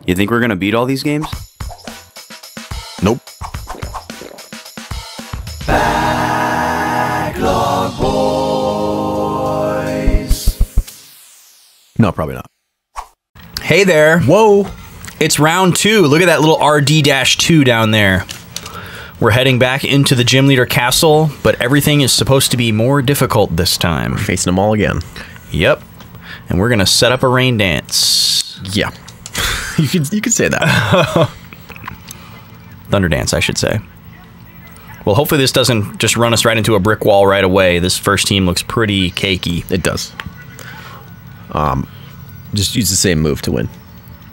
You think we're gonna beat all these games? Nope. Backlog boys. No, probably not. Hey there. Whoa. It's round 2. Look at that little RD-2 down there. We're heading back into the gym leader castle, but everything is supposed to be more difficult this time. Facing them all again. Yep. And we're gonna set up a rain dance. Yeah. you could say that. Thunder dance, I should say. Well, hopefully this doesn't just run us right into a brick wall right away. This first team looks pretty cakey. It does. Just use the same move to win.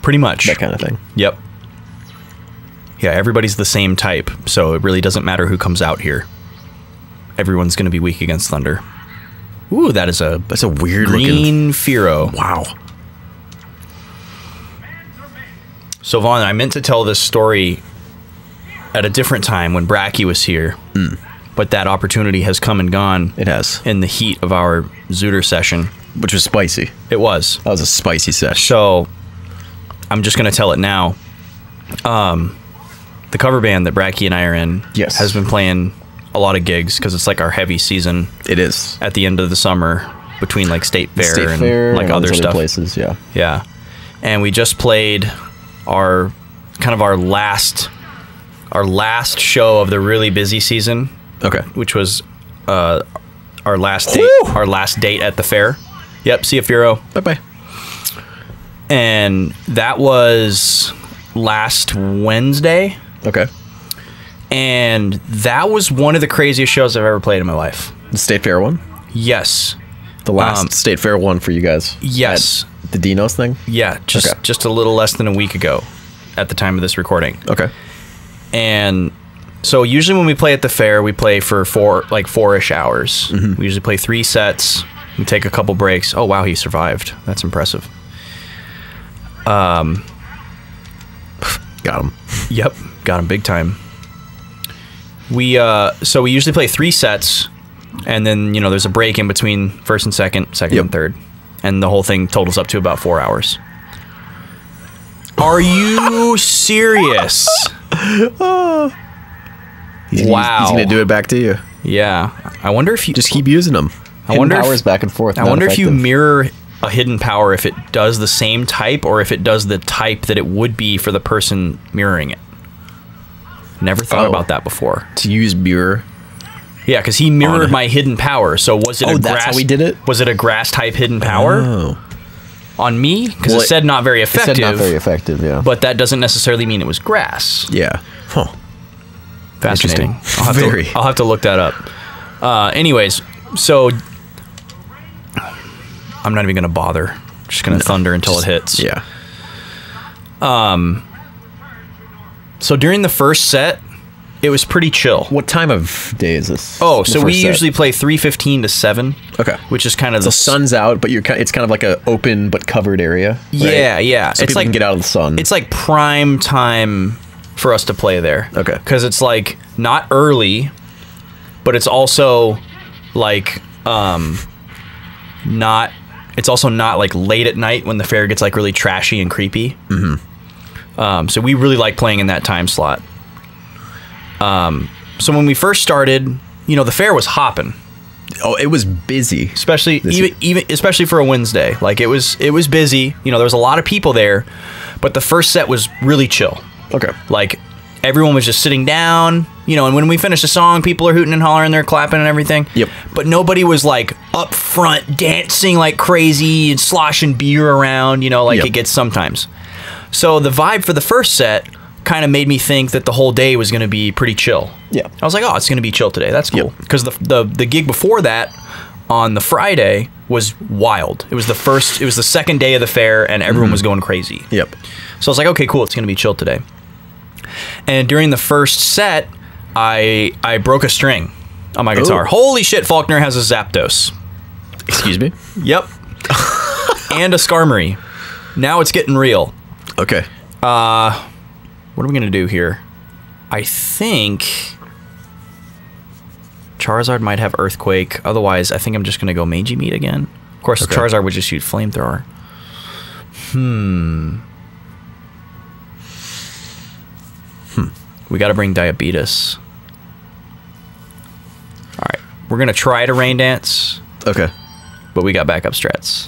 Pretty much. That kind of thing. Yep. Yeah, everybody's the same type, so it really doesn't matter who comes out here. Everyone's going to be weak against Thunder. Ooh, that's a weird green Firo. Wow. So Vaughn, I meant to tell this story at a different time when Bracky was here, but that opportunity has come and gone. It has. In the heat of our Zooter session. Which was spicy. It was. That was a spicy session. So, I'm just going to tell it now. The cover band that Bracky and I are in has been playing a lot of gigs because it's like our heavy season. It is. At the end of the summer between like State Fair and like other stuff. Places, yeah. Yeah. And we just played our last show of the really busy season. Okay. Which was our last date at the fair. Yep, see you, Firo. Bye-bye. And that was last Wednesday. Okay. And that was one of the craziest shows I've ever played in my life. The State Fair one? Yes. The last State Fair one for you guys? Yes. The Dinos thing? Yeah, just a little less than a week ago at the time of this recording. Okay. And so usually when we play at the fair, we play for four-ish hours. We usually play 3 sets. We take a couple breaks. Oh, wow, he survived. That's impressive. Got him. Yep, got him big time. So we usually play 3 sets, and then, you know, there's a break in between first and second and third. And the whole thing totals up to about 4 hours. Are you serious? He's wow. He's going to do it back to you. Yeah. I wonder if you... Just keep using them. I wonder powers back and forth. I wonder if you mirror a hidden power, if it does the same type, or if it does the type that it would be for the person mirroring it. Never thought about that before. To use mirror? Yeah, because he mirrored my hidden power. So was it a grass... that's how we did it? Was it a grass type hidden power? Oh. On me? Because it said not very effective. It said not very effective, yeah. But that doesn't necessarily mean it was grass. Yeah. Huh. Fascinating. I'll have to look that up. Anyways, so... I'm not even going to bother. Just going to thunder until it hits. Yeah. So during the first set, it was pretty chill. What time of day is this? Oh, so we usually play 3:15 to 7. Okay. Which is kind of the sun's out, but it's kind of like a open but covered area. Right? Yeah, yeah. So people can get out of the sun. It's like prime time for us to play there. Okay. Because it's like not early, but it's also like not. It's also not like late at night when the fair gets like really trashy and creepy. So we really like playing in that time slot. So when we first started, you know, the fair was hopping. Oh, it was busy, especially especially for a Wednesday. Like it was busy. You know, there was a lot of people there, but the first set was really chill. Okay. Like everyone was just sitting down, you know, and when we finished a song, people are hooting and hollering, they're clapping and everything. Yep. But nobody was like up front dancing like crazy and sloshing beer around, you know, like it gets sometimes. So the vibe for the first set kind of made me think that the whole day was going to be pretty chill. Yeah. I was like, oh, it's going to be chill today. That's cool. Because the gig before that on the Friday was wild. It was the second day of the fair and everyone was going crazy. Yep. So I was like, okay, cool. It's going to be chill today. And during the first set, I broke a string on my guitar. Holy shit, Faulkner has a Zapdos. Excuse me? Yep. And a Skarmory. Now it's getting real. Okay. What are we going to do here? I think Charizard might have Earthquake. Otherwise, I think I'm just going to go Mangy Meat again. Of course, Charizard would just shoot Flamethrower. We got to bring Diabetes. All right. We're going to try to rain dance. Okay. But we got backup strats.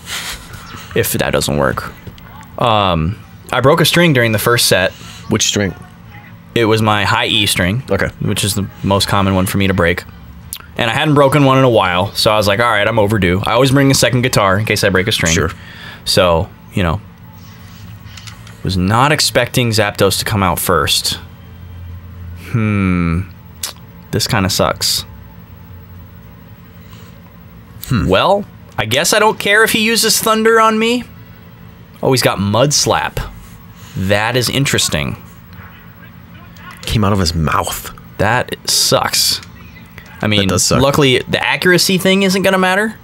If that doesn't work. I broke a string during the first set. Which string? It was my high E string. Okay. Which is the most common one for me to break. And I hadn't broken one in a while, so I was like, all right, I'm overdue. I always bring a second guitar in case I break a string. Sure. So, you know, was not expecting Zapdos to come out first. This kind of sucks. Well, I guess I don't care if he uses Thunder on me. Oh, he's got Mud Slap. That is interesting. Came out of his mouth. That sucks. I mean, does suck. Luckily, the accuracy thing isn't going to matter.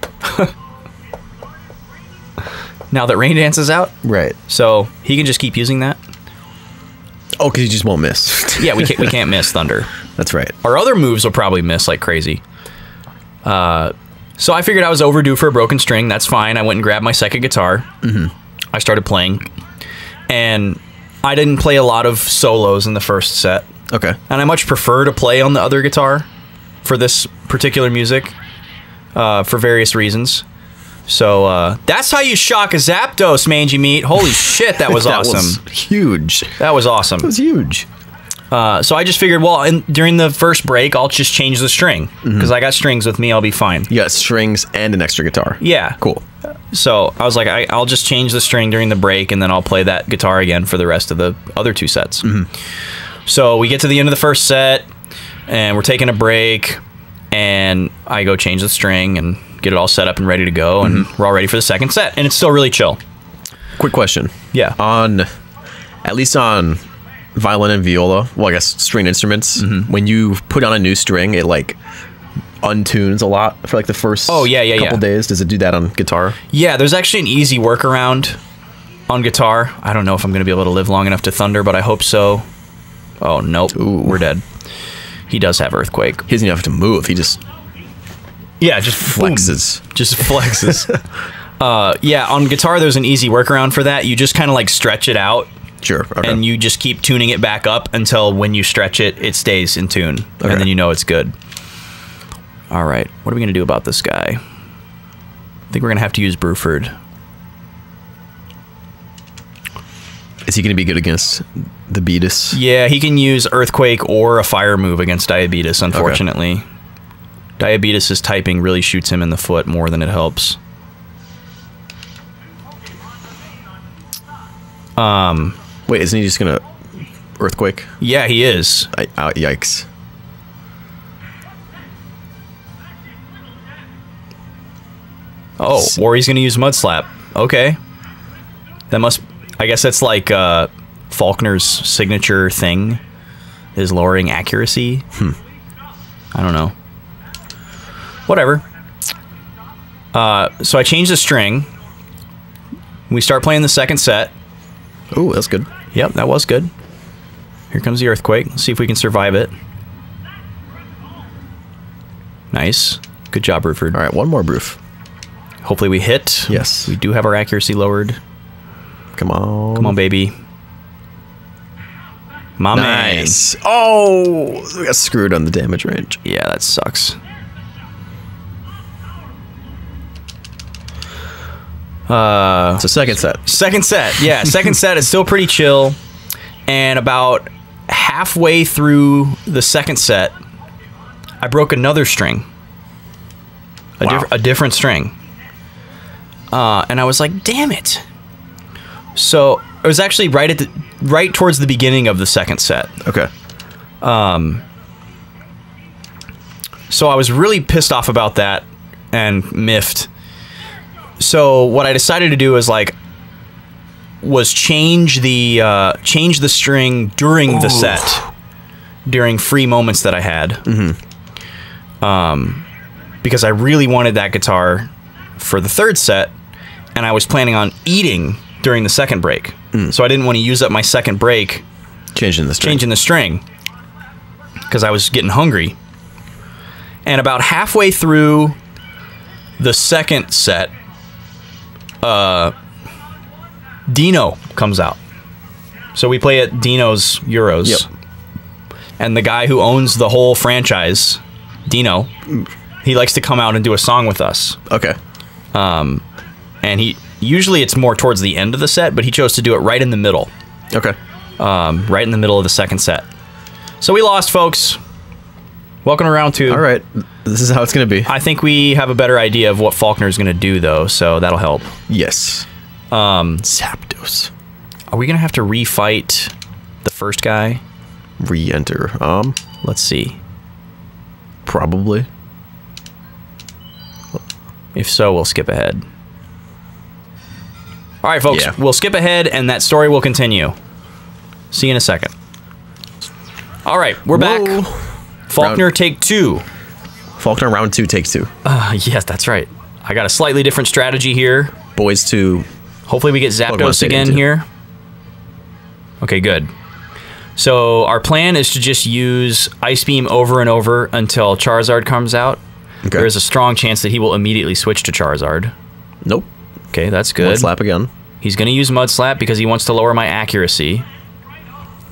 Now that Rain Dance is out. Right. So he can just keep using that. Oh, because he just won't miss. Yeah, we can't miss Thunder. That's right. Our other moves will probably miss like crazy. So I figured I was overdue for a broken string. That's fine. I went and grabbed my second guitar. I started playing. And I didn't play a lot of solos in the first set. Okay. And I much prefer to play on the other guitar for this particular music for various reasons. So that's how you shock a Zapdos, Mangy Meat. Holy shit, that was awesome. That was huge. That was awesome. That was huge. So I just figured, well, during the first break, I'll just change the string. Because I got strings with me, I'll be fine. You got strings and an extra guitar. Yeah. Cool. So I was like, I'll just change the string during the break, and then I'll play that guitar again for the rest of the other two sets. So we get to the end of the first set, and we're taking a break, and I go change the string and get it all set up and ready to go, and we're all ready for the second set, and it's still really chill. Quick question. Yeah. At least on violin and viola, well, I guess string instruments, when you put on a new string, it like untunes a lot for like the first couple days. Does it do that on guitar? Yeah, there's actually an easy workaround on guitar. I don't know if I'm going to be able to live long enough to Thunder, but I hope so. Oh, nope. Ooh. We're dead. He does have Earthquake. He doesn't even have to move. He just just flexes. Boom. Just flexes. Yeah, on guitar, there's an easy workaround for that. You just kind of like stretch it out. Sure. Okay. And you just keep tuning it back up until when you stretch it, it stays in tune. Okay. And then you know it's good. All right. What are we going to do about this guy? I think we're going to have to use Bruford. Is he going to be good against the Beatus? Yeah, he can use Earthquake or a Fire move against Diabetes, unfortunately. Okay. Diabetes' typing really shoots him in the foot more than it helps. Wait, isn't he just going to Earthquake? Yeah, he is. Yikes. Oh, or he's going to use Mud Slap. Okay. That must... I guess that's like Faulkner's signature thing, is lowering accuracy. I don't know. Whatever. So I changed the string. We start playing the second set. Ooh, that's good. Yep, that was good. Here comes the Earthquake. Let's see if we can survive it. Nice. Good job, Bruford. All right, one more Bruf. Hopefully we hit. Yes. We do have our accuracy lowered. Come on. Come on, baby. My nice. Man. Oh, we got screwed on the damage range. Yeah, that sucks. So second set. Second set. Yeah, second set is still pretty chill. And about halfway through the second set, I broke another string. A different string. And I was like, damn it. So it was actually right towards the beginning of the second set. Okay. So I was really pissed off about that and miffed. So what I decided to do was change the string during the set, during free moments that I had. Because I really wanted that guitar for the third set, and I was planning on eating during the second break. So I didn't want to use up my second break changing the string because I was getting hungry. And about halfway through the second set, Dino comes out. So we play at Dino's Euros. Yep. And the guy who owns the whole franchise, Dino, he likes to come out and do a song with us. Okay. And usually it's more towards the end of the set, but he chose to do it right in the middle. Okay. Right in the middle of the second set. So we lost, folks. Welcome to round 2. All right. This is how it's going to be. I think we have a better idea of what Faulkner's going to do, though, so that'll help. Yes. Zapdos. Are we going to have to refight the first guy? Re-enter. Let's see. Probably. If so, we'll skip ahead. All right, folks. Yeah. We'll skip ahead, and that story will continue. See you in a second. All right, we're back. Faulkner, take 2. Faulkner, round 2, take 2. Yes, that's right. I got a slightly different strategy here. Boys to... Hopefully we get Zapdos again here. Okay, good. So our plan is to just use Ice Beam over and over until Charizard comes out. Okay. There is a strong chance that he will immediately switch to Charizard. Nope. Okay, that's good. Mud Slap again. He's going to use Mud Slap because he wants to lower my accuracy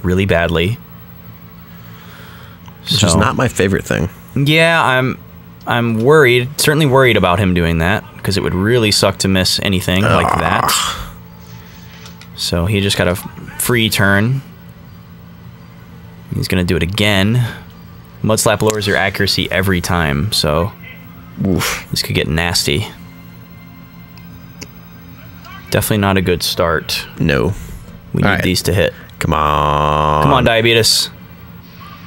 really badly. Which is not my favorite thing. Yeah, I'm worried, certainly worried about him doing that, because it would really suck to miss anything like that. So he just got a free turn. He's going to do it again. Mud Slap lowers your accuracy every time, so this could get nasty. Definitely not a good start. No. We need these to hit. Come on. Come on, Diabetes.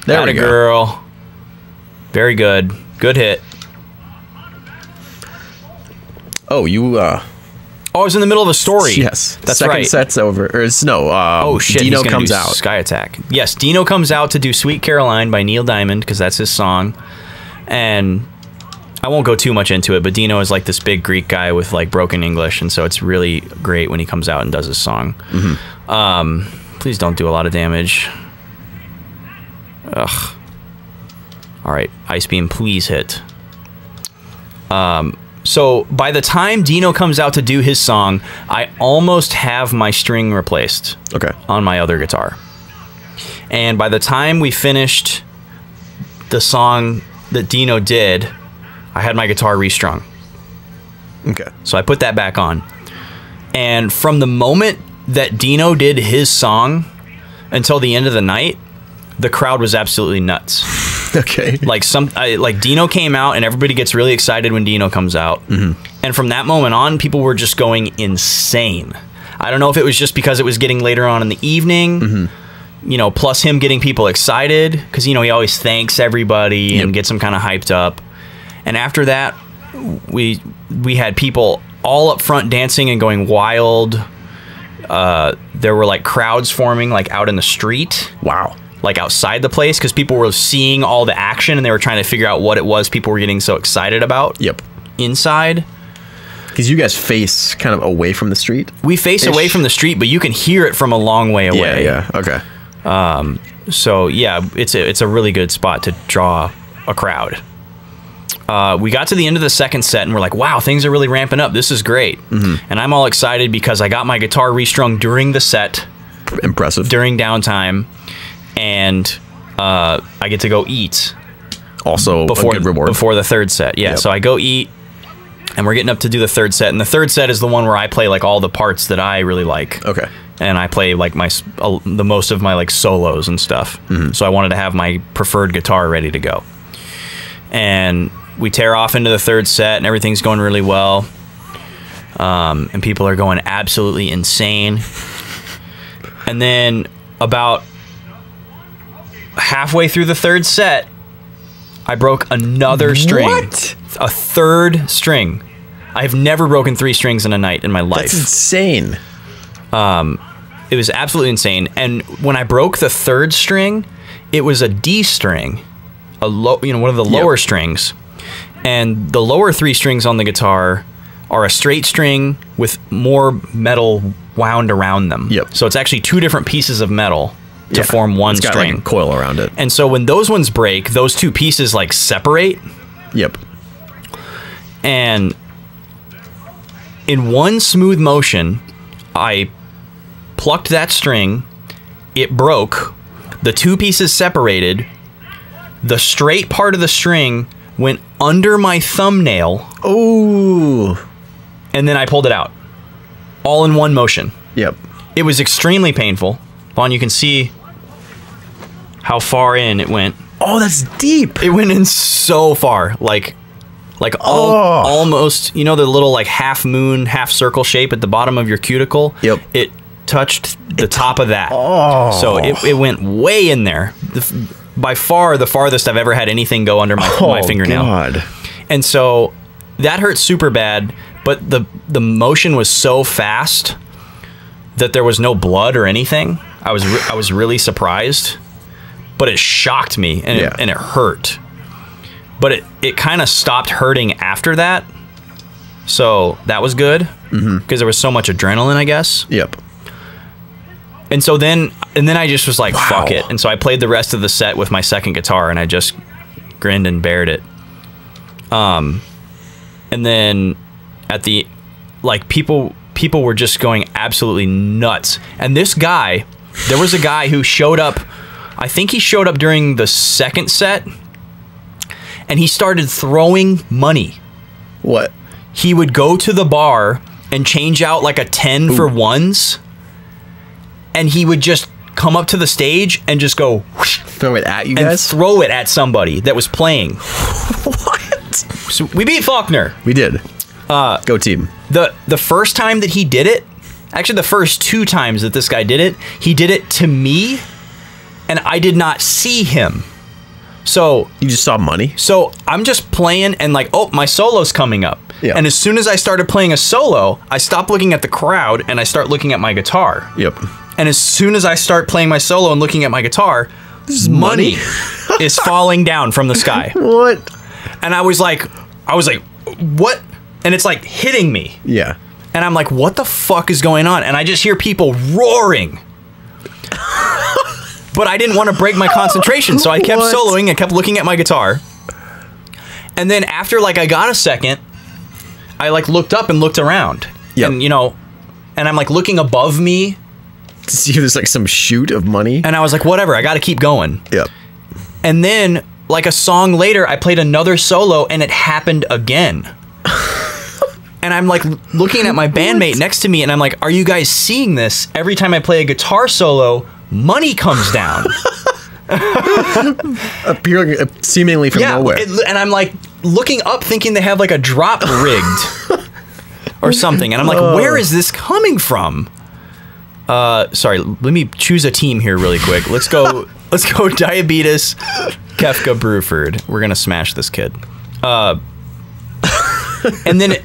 There we go. Girl. Very good. Good hit. Oh, you, Oh, I was in the middle of a story. Yes. That's Second right. set's over. Or, no, oh, shit. Dino comes out. Sky Attack. Yes, Dino comes out to do Sweet Caroline by Neil Diamond, because that's his song. And I won't go too much into it, but Dino is like this big Greek guy with like broken English, and so it's really great when he comes out and does his song. Please don't do a lot of damage. Ugh. Alright, Ice Beam, please hit. So, by the time Dino comes out to do his song, I almost have my string replaced on my other guitar. And by the time we finished the song that Dino did, I had my guitar restrung. Okay. So I put that back on. And from the moment that Dino did his song until the end of the night, the crowd was absolutely nuts. Okay. Like Dino came out, and everybody gets really excited when Dino comes out. And from that moment on, people were just going insane. I don't know if it was just because it was getting later on in the evening, you know, plus him getting people excited, because, you know, he always thanks everybody and gets them kind of hyped up. And after that, we had people all up front dancing and going wild. There were like crowds forming like out in the street. Wow. Like outside the place, because people were seeing all the action and they were trying to figure out what it was people were getting so excited about. Yep. Inside. Because you guys face kind of away from the street? We face away from the street, but you can hear it from a long way away. Yeah, okay. So yeah, it's a really good spot to draw a crowd. We got to the end of the second set and we're like, wow, things are really ramping up. This is great. And I'm all excited because I got my guitar restrung during the set. Impressive. During downtime. And I get to go eat. Also a good reward. Before the third set. Yeah, so I go eat, and we're getting up to do the third set. And the third set is the one where I play like all the parts that I really like. Okay. And I play like the most of my like solos and stuff. So I wanted to have my preferred guitar ready to go. And we tear off into the third set, and everything's going really well. And people are going absolutely insane. And then about halfway through the third set, I broke another string. What? A third string. I've never broken 3 strings in a night in my life. That's insane. It was absolutely insane. And when I broke the third string, it was a D string, one of the lower strings. And the lower 3 strings on the guitar are a straight string with more metal wound around them. So it's actually 2 different pieces of metal to form one it's got string. Like a coil around it. And so when those ones break, those 2 pieces like separate. And in one smooth motion, I plucked that string, it broke, The two pieces separated. The straight part of the string went under my thumbnail. Oh. And then I pulled it out. All in one motion. Yep. It was extremely painful. Vaughn, you can see how far in it went. Oh, that's deep. It went in so far. Almost, you know, the little like half moon, half circle shape at the bottom of your cuticle? Yep. It touched the top of that. Oh. So it went way in there. By far the farthest I've ever had anything go under my fingernail. God. And so that hurt super bad, but the motion was so fast that there was no blood or anything. I was really surprised, but it shocked me and it hurt. But it kind of stopped hurting after that. So that was good because there was so much adrenaline, I guess. Yep. And so then I just was like, fuck it. And so I played the rest of the set with my second guitar and I just grinned and bared it. And then at the, like, people were just going absolutely nuts. And this guy, there was a guy who showed up, I think he showed up during the second set, and he started throwing money. What? He would go to the bar and change out like a 10 for ones, and he would just come up to the stage and just go whoosh, throw it at you guys? And throw it at somebody that was playing. What? So we beat Faulkner. We did. Go team. The first time that he did it, actually the first two times that this guy did it, he did it to me, and I did not see him. So you just saw money? So I'm just playing and like, oh, my solo's coming up. Yeah. And as soon as I started playing a solo, I stopped looking at the crowd and I start looking at my guitar. Yep. And as soon as I start playing my solo and looking at my guitar, money is falling down from the sky. What? And I was like, what? And it's like hitting me. Yeah. And I'm like, what the fuck is going on? And I just hear people roaring. But I didn't want to break my concentration, so I kept soloing and kept looking at my guitar. And then after like I got a second, I like looked up and looked around. Yep. And you know, and I'm like looking above me. To see if there's like some chute of money. And I was like, whatever, I got to keep going. Yep. And then like a song later, I played another solo and it happened again. And I'm like looking at my bandmate next to me and I'm like, are you guys seeing this? Every time I play a guitar solo, money comes down. Appearing seemingly from nowhere. And I'm like looking up thinking they have like a drop rigged or something. And I'm like, where is this coming from? Sorry, let me choose a team here really quick. Let's go Diabetes, Kefka, Bruford. We're gonna smash this kid. And then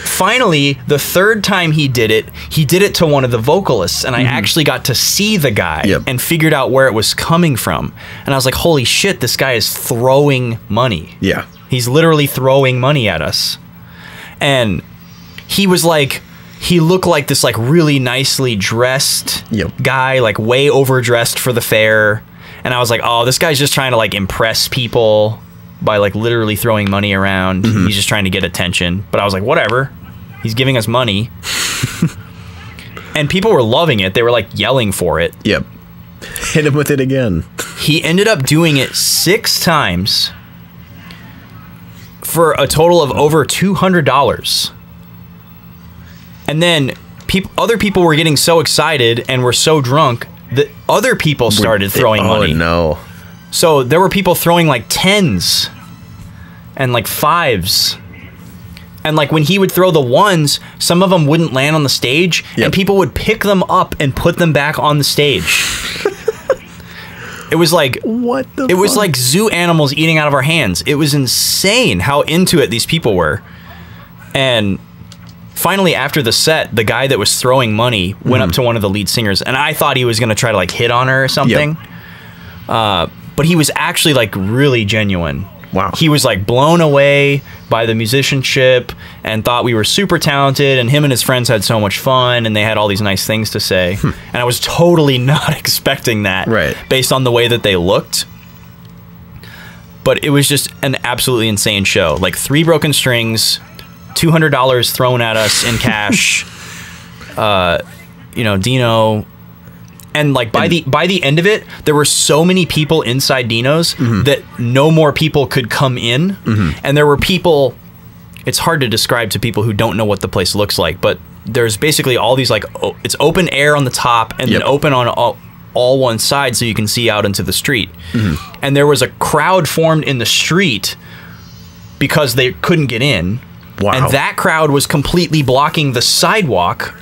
finally, the third time he did it to one of the vocalists, and I actually got to see the guy and figured out where it was coming from. And I was like, holy shit, this guy is throwing money. Yeah. He's literally throwing money at us. And he was like, he looked like this like really nicely dressed guy, like way overdressed for the fair. And I was like, oh, this guy's just trying to like impress people by like literally throwing money around. He's just trying to get attention. But I was like, whatever. He's giving us money. And people were loving it. They were like yelling for it. Yep. Hit him with it again. He ended up doing it 6 times for a total of over $200. And then other people were getting so excited and were so drunk that other people started throwing money. Oh, no. So there were people throwing like 10s and like 5s. And like when he would throw the 1s, some of them wouldn't land on the stage and people would pick them up and put them back on the stage. It was like, what the fuck? Was like zoo animals eating out of our hands. It was insane how into it these people were. And finally, after the set, the guy that was throwing money went up to one of the lead singers, and I thought he was going to try to like hit on her or something. But he was actually like really genuine. Wow. He was like blown away by the musicianship and thought we were super talented, and him and his friends had so much fun and they had all these nice things to say. And I was totally not expecting that based on the way that they looked. But it was just an absolutely insane show. Like 3 broken strings, $200 thrown at us in cash. You know, Dino. And like by the end of it, there were so many people inside Dino's that no more people could come in. And there were people. It's hard to describe to people who don't know what the place looks like, but there's basically all these like it's open air on the top and then open on all one side so you can see out into the street. And there was a crowd formed in the street because they couldn't get in. Wow. And that crowd was completely blocking the sidewalk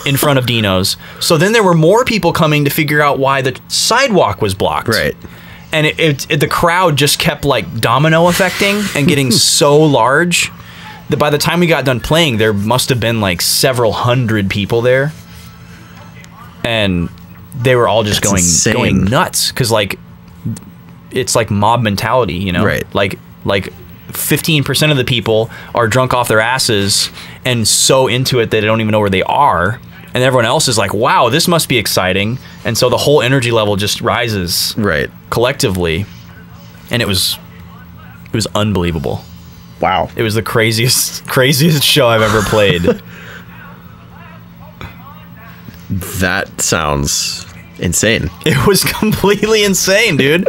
in front of Dino's. So then there were more people coming to figure out why the sidewalk was blocked. Right. And the crowd just kept like domino affecting and getting so large that by the time we got done playing, there must have been like several hundred people there. And they were all just going nuts. Because like, it's like mob mentality, you know? Right. Like 15% of the people are drunk off their asses and so into it that they don't even know where they are. And everyone else is like, wow, this must be exciting. And so the whole energy level just rises collectively. And it was unbelievable. Wow. It was the craziest show I've ever played. That sounds insane. It was completely insane, dude.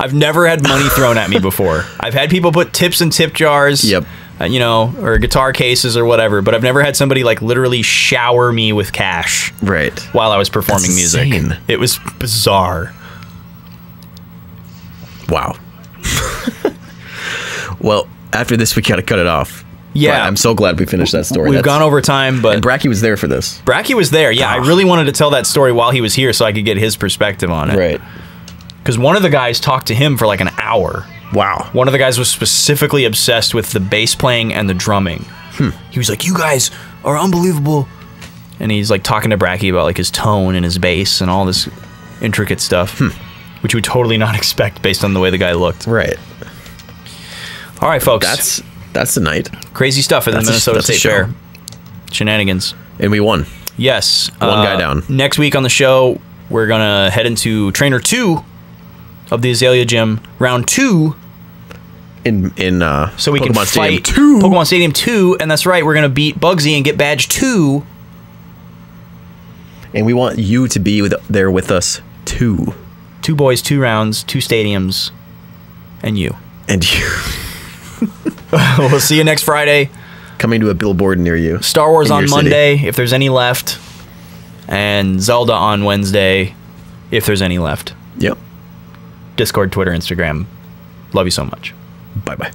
I've never had money thrown at me before. I've had people put tips in tip jars. Yep. You know, or guitar cases or whatever, but I've never had somebody like literally shower me with cash while I was performing music. Insane. It was bizarre. Wow. Well, after this, we gotta cut it off. Yeah. But I'm so glad we finished that story. We've gone over time, but... And Bracky was there for this. Bracky was there, yeah. I really wanted to tell that story while he was here so I could get his perspective on it. Right. Because one of the guys talked to him for like an hour. Wow. One of the guys was specifically obsessed with the bass playing and the drumming. He was like, you guys are unbelievable. And he's like talking to Bracky about like his tone and his bass and all this intricate stuff, which you would totally not expect based on the way the guy looked. Right. All right, folks. That's the night. Crazy stuff at the Minnesota State Fair. Shenanigans. And we won. Yes. One guy down. Next week on the show, we're going to head into Trainer 2 of the Azalea Gym, round 2. In so we Pokemon can fight Stadium 2. Pokemon Stadium 2, and that's right, we're going to beat Bugsy and get badge 2. And we want you to be there with us, too. 2 boys, 2 rounds, 2 stadiums, and you. And you. We'll see you next Friday. Coming to a billboard near you. Star Wars on Monday, if there's any left. And Zelda on Wednesday, if there's any left. Yep. Discord, Twitter, Instagram. Love you so much. Bye-bye.